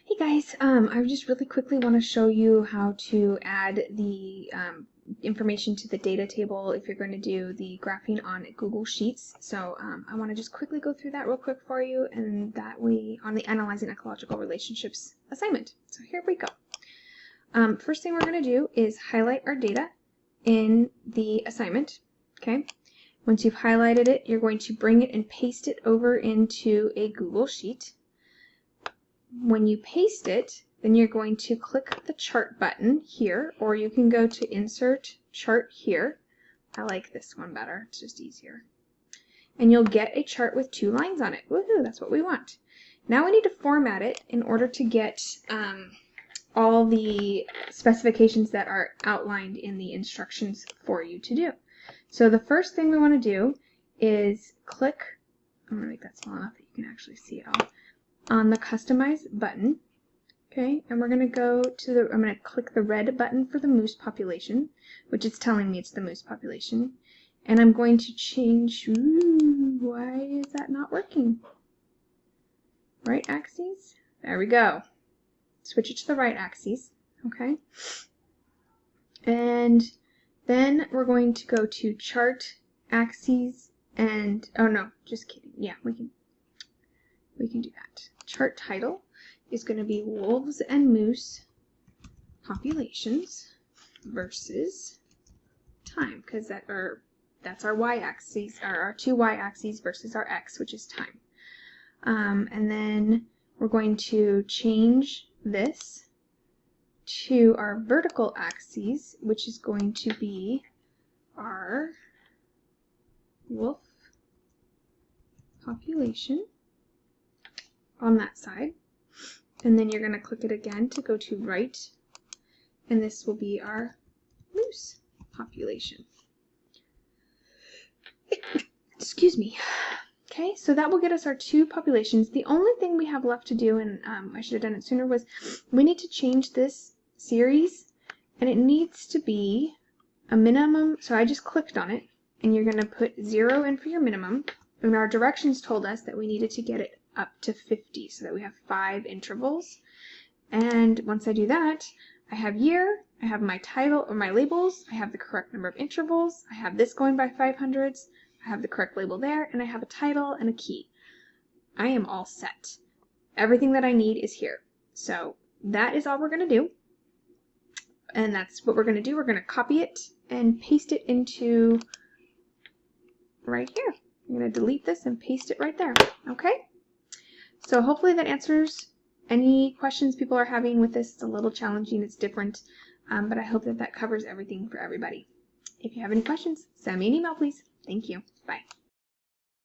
Hey guys, I just really quickly want to show you how to add the information to the data table if you're going to do the graphing on Google Sheets. So I want to just quickly go through that real quick for you, and that way on the Analyzing Ecological Relationships assignment. So here we go. First thing we're going to do is highlight our data in the assignment. Okay. Once you've highlighted it, you're going to bring it and paste it over into a Google Sheet. When you paste it, then you're going to click the chart button here, or you can go to Insert Chart here. I like this one better, it's just easier. And you'll get a chart with 2 lines on it. Woohoo, that's what we want. Now we need to format it in order to get all the specifications that are outlined in the instructions for you to do. So the first thing we want to do is click, I'm going to make that small enough that you can actually see it all, on the Customize button. Okay, and we're going to go to the, I'm going to click the red button for the moose population, which is telling me it's the moose population. And I'm going to change, why is that not working? Right axis? There we go. Switch it to the right axis, okay? And then we're going to go to Chart, Axes, and, oh no, just kidding. Yeah, we can do that. Chart title is going to be wolves and moose populations versus time, because that's our y-axis, our 2 y-axes versus our x, which is time. And then we're going to change this to our vertical axis, which is going to be our wolf population on that side. And then you're going to click it again to go to right, and this will be our moose population. Excuse me. Okay, so that will get us our 2 populations. The only thing we have left to do, and I should have done it sooner, was we need to change this series, and it needs to be a minimum. So I just clicked on it, and you're going to put 0 in for your minimum, and our directions told us that we needed to get it up to 50, so that we have 5 intervals. And once I do that, I have year, I have my title or my labels, I have the correct number of intervals, I have this going by 500s, I have the correct label there, and I have a title and a key. I am all set. Everything that I need is here. So that is all we're going to do. And that's what we're going to do. We're going to copy it and paste it into right here. I'm going to delete this and paste it right there. Okay? So hopefully that answers any questions people are having with this. It's a little challenging. It's different. But I hope that covers everything for everybody. If you have any questions, send me an email, please. Thank you. Bye.